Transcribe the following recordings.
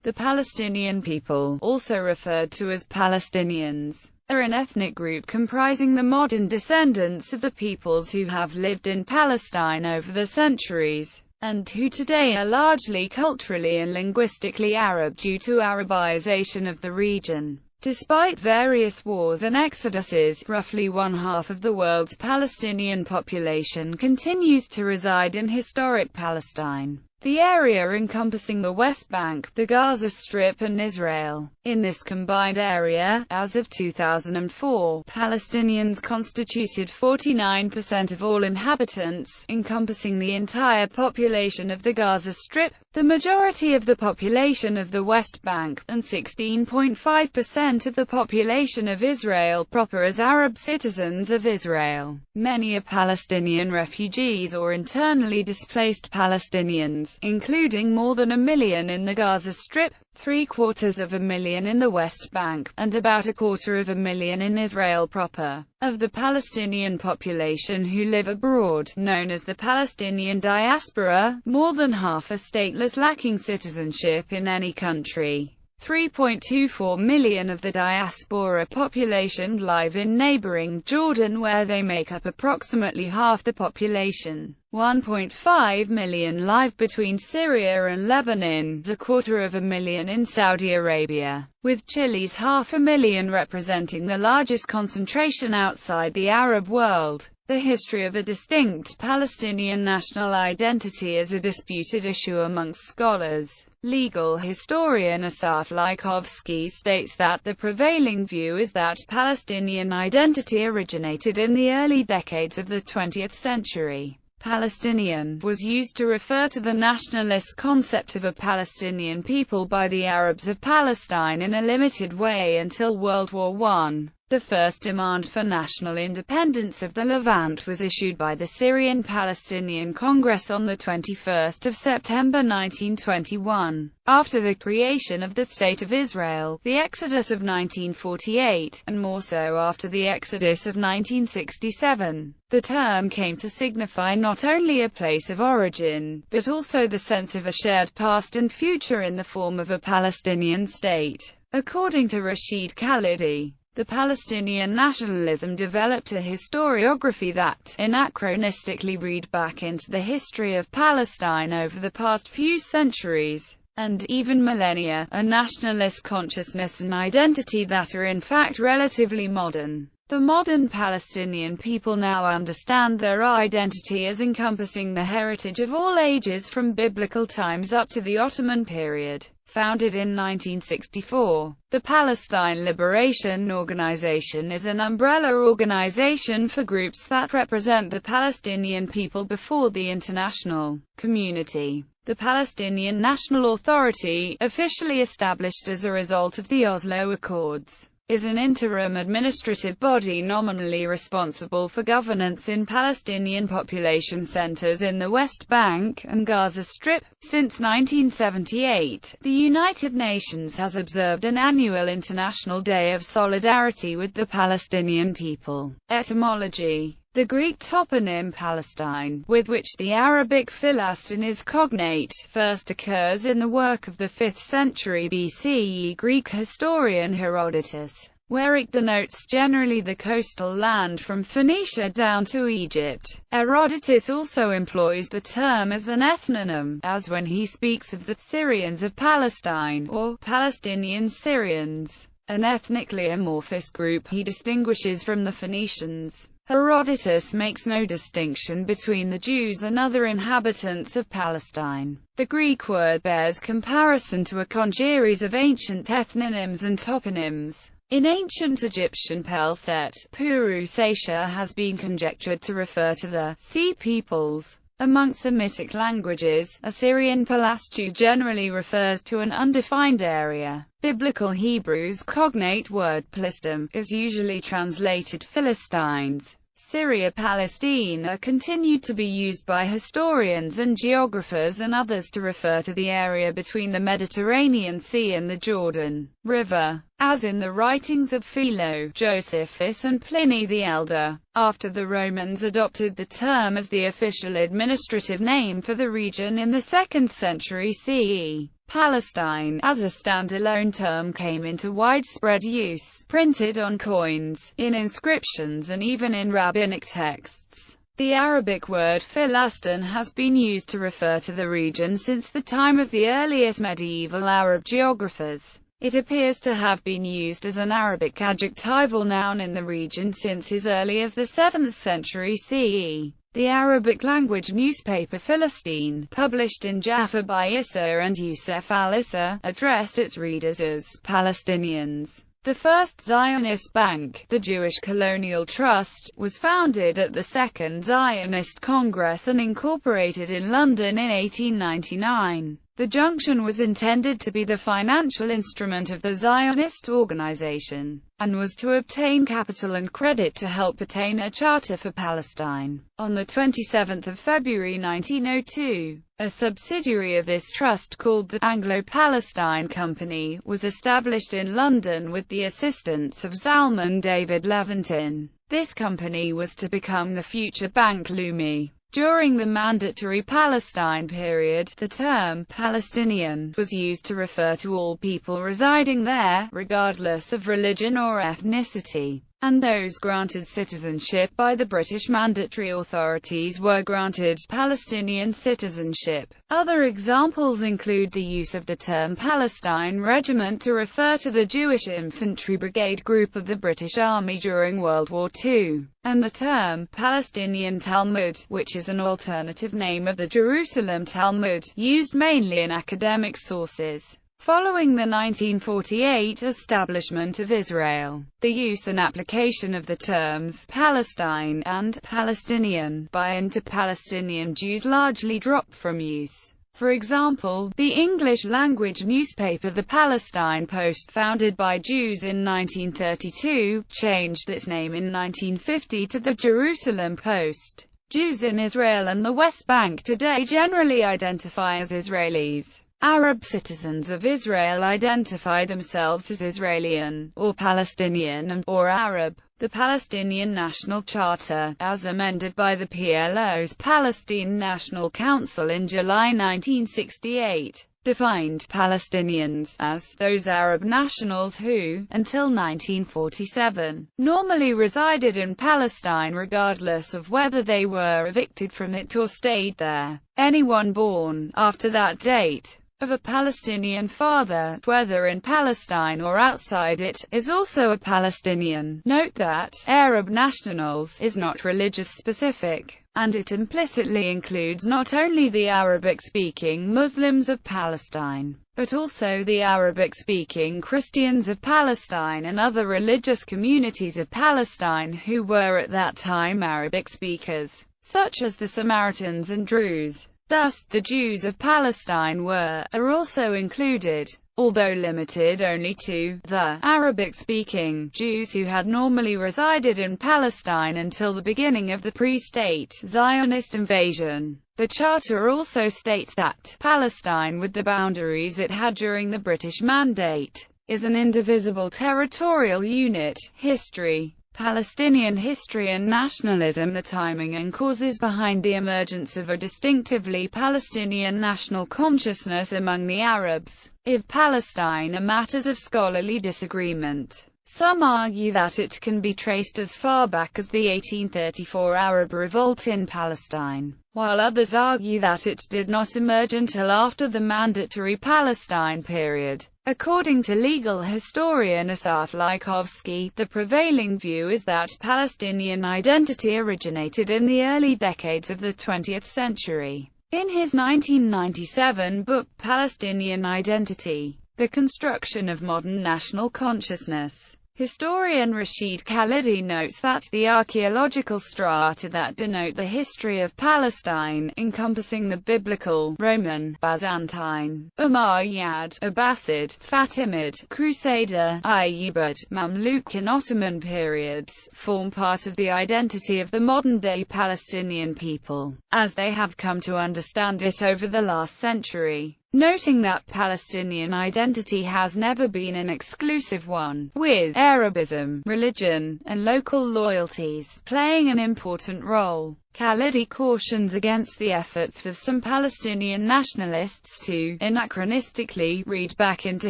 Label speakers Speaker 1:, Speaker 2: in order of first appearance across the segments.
Speaker 1: The Palestinian people, also referred to as Palestinians, are an ethnic group comprising the modern descendants of the peoples who have lived in Palestine over the centuries, and who today are largely culturally and linguistically Arab due to Arabization of the region. Despite various wars and exoduses, roughly one-half of the world's Palestinian population continues to reside in historic Palestine, the area encompassing the West Bank, the Gaza Strip and Israel. In this combined area, as of 2004, Palestinians constituted 49% of all inhabitants, encompassing the entire population of the Gaza Strip, the majority of the population of the West Bank, and 16.5% of the population of Israel proper as Arab citizens of Israel. Many are Palestinian refugees or internally displaced Palestinians, including more than 1 million in the Gaza Strip, 750,000 in the West Bank, and about 250,000 in Israel proper. Of the Palestinian population who live abroad, known as the Palestinian Diaspora, more than half are stateless, lacking citizenship in any country. 3.24 million of the diaspora population live in neighboring Jordan, where they make up approximately half the population. 1.5 million live between Syria and Lebanon, 250,000 in Saudi Arabia, with Chile's 500,000 representing the largest concentration outside the Arab world. The history of a distinct Palestinian national identity is a disputed issue amongst scholars. Legal historian Asaf Lykovsky states that the prevailing view is that Palestinian identity originated in the early decades of the 20th century. Palestinian was used to refer to the nationalist concept of a Palestinian people by the Arabs of Palestine in a limited way until World War I. The first demand for national independence of the Levant was issued by the Syrian Palestinian Congress on 21 September 1921. After the creation of the State of Israel, the Exodus of 1948, and more so after the Exodus of 1967, the term came to signify not only a place of origin, but also the sense of a shared past and future in the form of a Palestinian state. According to Rashid Khalidi, the Palestinian nationalism developed a historiography that, anachronistically, read back into the history of Palestine over the past few centuries, and even millennia, a nationalist consciousness and identity that are in fact relatively modern. The modern Palestinian people now understand their identity as encompassing the heritage of all ages from biblical times up to the Ottoman period. Founded in 1964, the Palestine Liberation Organization is an umbrella organization for groups that represent the Palestinian people before the international community. The Palestinian National Authority, officially established as a result of the Oslo Accords, is an interim administrative body nominally responsible for governance in Palestinian population centers in the West Bank and Gaza Strip. Since 1978, the United Nations has observed an annual International Day of Solidarity with the Palestinian people. Etymology. The Greek toponym Palestine, with which the Arabic Philastin is cognate, first occurs in the work of the 5th century BCE Greek historian Herodotus, where it denotes generally the coastal land from Phoenicia down to Egypt. Herodotus also employs the term as an ethnonym, as when he speaks of the Syrians of Palestine, or Palestinian Syrians, an ethnically amorphous group he distinguishes from the Phoenicians. Herodotus makes no distinction between the Jews and other inhabitants of Palestine. The Greek word bears comparison to a congeries of ancient ethnonyms and toponyms. In ancient Egyptian Pelset, Purusacea has been conjectured to refer to the sea peoples. Among Semitic languages, Assyrian Palastu generally refers to an undefined area. Biblical Hebrew's cognate word Plistim is usually translated Philistines. Syria-Palestine are continued to be used by historians and geographers and others to refer to the area between the Mediterranean Sea and the Jordan River. as in the writings of Philo, Josephus and Pliny the Elder. After the Romans adopted the term as the official administrative name for the region in the 2nd century CE, Palestine, as a standalone term, came into widespread use, printed on coins, in inscriptions and even in rabbinic texts. The Arabic word Philistin has been used to refer to the region since the time of the earliest medieval Arab geographers. It appears to have been used as an Arabic adjectival noun in the region since as early as the 7th century CE. The Arabic language newspaper Philistine, published in Jaffa by Issa and Yusuf al-Issa, addressed its readers as Palestinians. The first Zionist bank, the Jewish Colonial Trust, was founded at the Second Zionist Congress and incorporated in London in 1899. The junction was intended to be the financial instrument of the Zionist organization, and was to obtain capital and credit to help attain a charter for Palestine. On the 27th of February 1902, a subsidiary of this trust called the Anglo-Palestine Company was established in London with the assistance of Zalman David Leventon. This company was to become the future Bank Leumi. During the Mandatory Palestine period, the term Palestinian was used to refer to all people residing there, regardless of religion or ethnicity, and those granted citizenship by the British mandatory authorities were granted Palestinian citizenship. Other examples include the use of the term Palestine Regiment to refer to the Jewish Infantry Brigade Group of the British Army during World War II, and the term Palestinian Talmud, which is an alternative name of the Jerusalem Talmud, used mainly in academic sources. Following the 1948 establishment of Israel, the use and application of the terms Palestine and Palestinian by inter-Palestinian Jews largely dropped from use. For example, the English-language newspaper The Palestine Post, founded by Jews in 1932, changed its name in 1950 to the Jerusalem Post. Jews in Israel and the West Bank today generally identify as Israelis. Arab citizens of Israel identify themselves as Israelian, or Palestinian, or Arab. The Palestinian National Charter, as amended by the PLO's Palestine National Council in July 1968, defined Palestinians as those Arab nationals who, until 1947, normally resided in Palestine regardless of whether they were evicted from it or stayed there. Anyone born after that date, of a Palestinian father, whether in Palestine or outside it, is also a Palestinian. Note that Arab nationals is not religious specific, and it implicitly includes not only the Arabic-speaking Muslims of Palestine, but also the Arabic-speaking Christians of Palestine and other religious communities of Palestine who were at that time Arabic speakers, such as the Samaritans and Druze. Thus, the Jews of Palestine are also included, although limited only to the Arabic-speaking Jews who had normally resided in Palestine until the beginning of the pre-state Zionist invasion. The Charter also states that Palestine, with the boundaries it had during the British Mandate, is an indivisible territorial unit. History. Palestinian history and nationalism. The timing and causes behind the emergence of a distinctively Palestinian national consciousness among the Arabs of Palestine are matters of scholarly disagreement. Some argue that it can be traced as far back as the 1834 Arab Revolt in Palestine, while others argue that it did not emerge until after the Mandatory Palestine period. According to legal historian Asaf Lykovsky, the prevailing view is that Palestinian identity originated in the early decades of the 20th century. In his 1997 book Palestinian Identity: The Construction of Modern National Consciousness, historian Rashid Khalidi notes that the archaeological strata that denote the history of Palestine, encompassing the Biblical, Roman, Byzantine, Umayyad, Abbasid, Fatimid, Crusader, Ayyubid, Mamluk and Ottoman periods, form part of the identity of the modern-day Palestinian people, as they have come to understand it over the last century. noting that Palestinian identity has never been an exclusive one, with Arabism, religion, and local loyalties playing an important role. Khalidi cautions against the efforts of some Palestinian nationalists to anachronistically read back into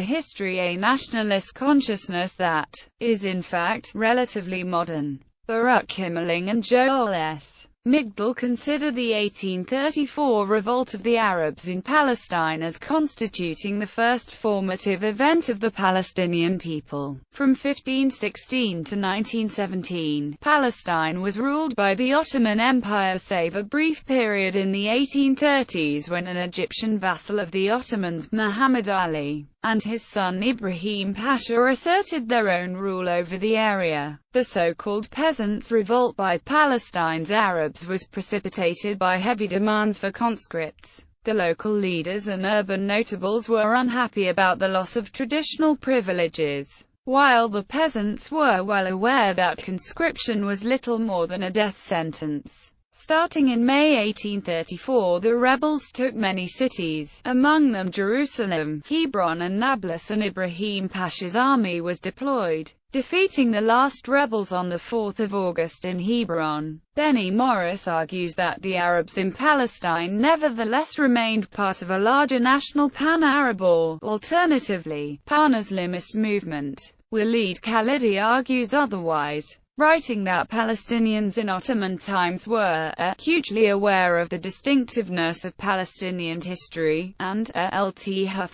Speaker 1: history a nationalist consciousness that is in fact relatively modern. Baruch Himmeling and Joel S. Migdal consider the 1834 revolt of the Arabs in Palestine as constituting the first formative event of the Palestinian people. From 1516 to 1917, Palestine was ruled by the Ottoman Empire save a brief period in the 1830s when an Egyptian vassal of the Ottomans, Muhammad Ali, and his son Ibrahim Pasha asserted their own rule over the area. The so-called Peasants Revolt by Palestine's Arabs was precipitated by heavy demands for conscripts. The local leaders and urban notables were unhappy about the loss of traditional privileges, while the peasants were well aware that conscription was little more than a death sentence. Starting in May 1834, the rebels took many cities, among them Jerusalem, Hebron and Nablus, and Ibrahim Pasha's army was deployed, defeating the last rebels on 4 August in Hebron. Benny Morris argues that the Arabs in Palestine nevertheless remained part of a larger national pan-Arab or, alternatively, pan-Islamist movement. Walid Khalidi argues otherwise, writing that Palestinians in Ottoman times were acutely aware of the distinctiveness of Palestinian history, and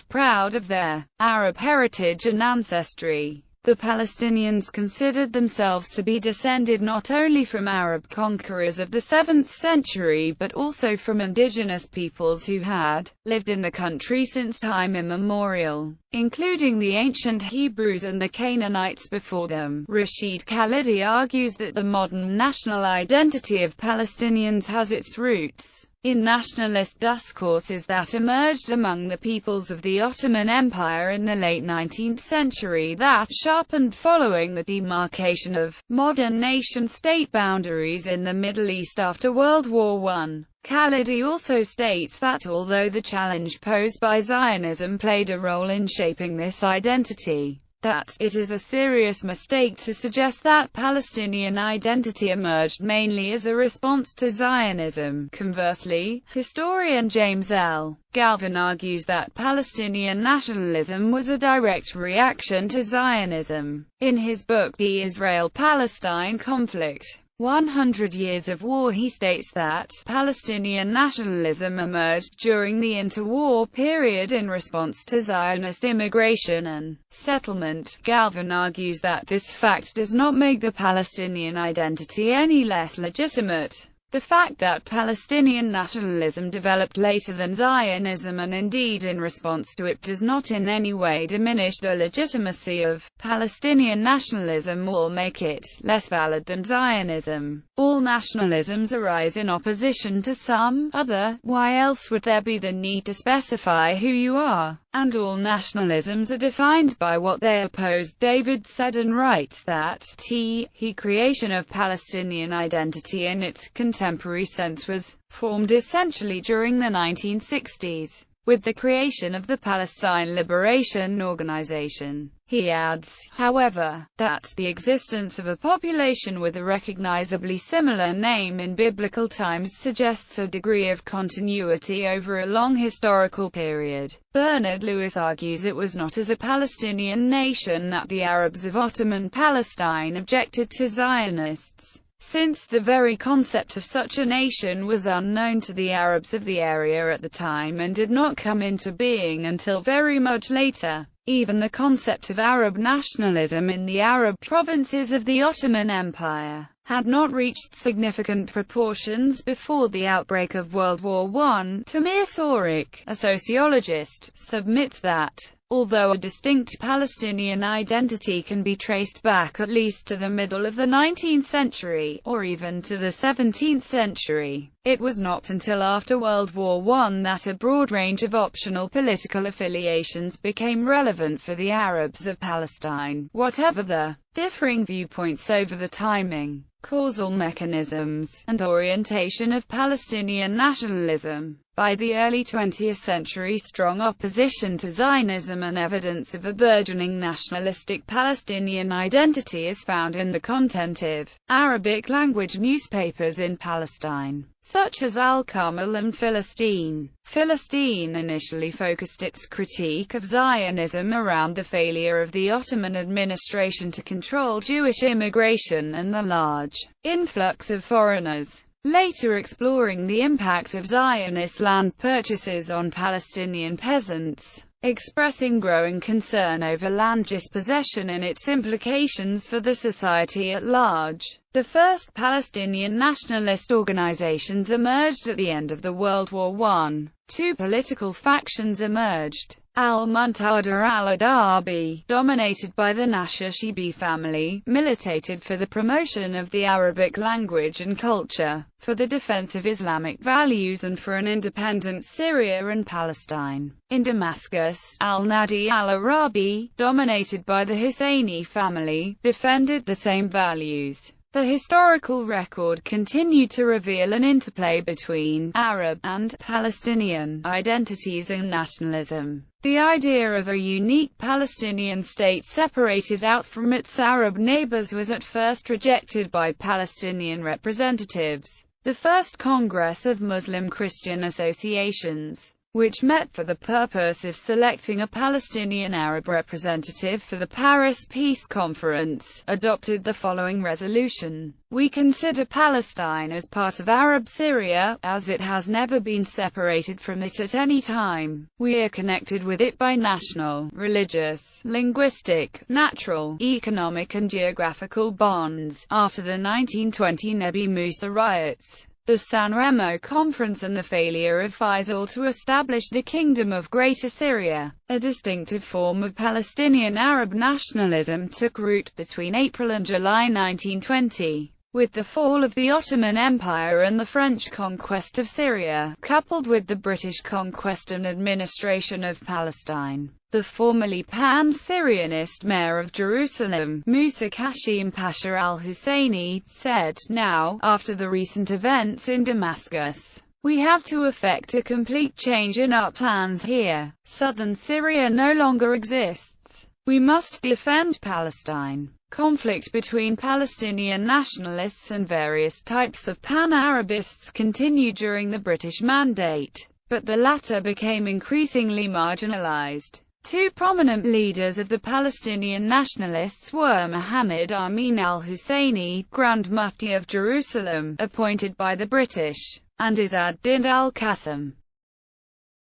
Speaker 1: proud of their Arab heritage and ancestry. The Palestinians considered themselves to be descended not only from Arab conquerors of the 7th century but also from indigenous peoples who had lived in the country since time immemorial, including the ancient Hebrews and the Canaanites before them. Rashid Khalidi argues that the modern national identity of Palestinians has its roots in nationalist discourses that emerged among the peoples of the Ottoman Empire in the late 19th century that sharpened following the demarcation of modern nation-state boundaries in the Middle East after World War I. Khalidi also states that although the challenge posed by Zionism played a role in shaping this identity, that it is a serious mistake to suggest that Palestinian identity emerged mainly as a response to Zionism. Conversely, historian James L. Galvin argues that Palestinian nationalism was a direct reaction to Zionism. In his book The Israel-Palestine Conflict, 100 Years of War, he states that Palestinian nationalism emerged during the interwar period in response to Zionist immigration and settlement. Galvin argues that this fact does not make the Palestinian identity any less legitimate. The fact that Palestinian nationalism developed later than Zionism, and indeed in response to it, does not in any way diminish the legitimacy of Palestinian nationalism or make it less valid than Zionism. All nationalisms arise in opposition to some other. Why else would there be the need to specify who you are? And all nationalisms are defined by what they oppose. David said and writes that the creation of Palestinian identity in its contemporary sense was formed essentially during the 1960s, with the creation of the Palestine Liberation Organization. He adds, however, that the existence of a population with a recognizably similar name in biblical times suggests a degree of continuity over a long historical period. Bernard Lewis argues it was not as a Palestinian nation that the Arabs of Ottoman Palestine objected to Zionists, since the very concept of such a nation was unknown to the Arabs of the area at the time and did not come into being until very much later. Even the concept of Arab nationalism in the Arab provinces of the Ottoman Empire had not reached significant proportions before the outbreak of World War I. Tamir Sorik, a sociologist, submits that, although a distinct Palestinian identity can be traced back at least to the middle of the 19th century, or even to the 17th century, it was not until after World War I that a broad range of optional political affiliations became relevant for the Arabs of Palestine, whatever the differing viewpoints over the timing. causal mechanisms, and orientation of Palestinian nationalism. By the early 20th century, strong opposition to Zionism and evidence of a burgeoning nationalistic Palestinian identity is found in the content of Arabic-language newspapers in Palestine, such as Al-Kamal and Philistine. Philistine initially focused its critique of Zionism around the failure of the Ottoman administration to control Jewish immigration and the large influx of foreigners, later exploring the impact of Zionist land purchases on Palestinian peasants, expressing growing concern over land dispossession and its implications for the society at large. The first Palestinian nationalist organizations emerged at the end of the World War I. Two political factions emerged. Al-Muntada al-Adabi, dominated by the Nashashibi family, militated for the promotion of the Arabic language and culture, for the defense of Islamic values and for an independent Syria and Palestine. In Damascus, al-Nadi al-Arabi, dominated by the Husseini family, defended the same values. The historical record continued to reveal an interplay between Arab and Palestinian identities and nationalism. The idea of a unique Palestinian state separated out from its Arab neighbors was at first rejected by Palestinian representatives. The First Congress of Muslim-Christian Associations, which met for the purpose of selecting a Palestinian Arab representative for the Paris Peace Conference, adopted the following resolution: "We consider Palestine as part of Arab Syria, as it has never been separated from it at any time. We are connected with it by national, religious, linguistic, natural, economic and geographical bonds." After the 1920 Nebi Musa riots, the San Remo Conference and the failure of Faisal to establish the Kingdom of Greater Syria, a distinctive form of Palestinian Arab nationalism took root between April and July 1920. With the fall of the Ottoman Empire and the French conquest of Syria, coupled with the British conquest and administration of Palestine, the formerly pan-Syrianist mayor of Jerusalem, Musa Kashim Pasha al-Husseini, said, "Now, after the recent events in Damascus, we have to effect a complete change in our plans here. Southern Syria no longer exists. We must defend Palestine." Conflict between Palestinian nationalists and various types of pan-Arabists continued during the British Mandate, but the latter became increasingly marginalized. Two prominent leaders of the Palestinian nationalists were Mohammed Amin al-Husseini, Grand Mufti of Jerusalem, appointed by the British, and Izz ad-Din al-Qassam,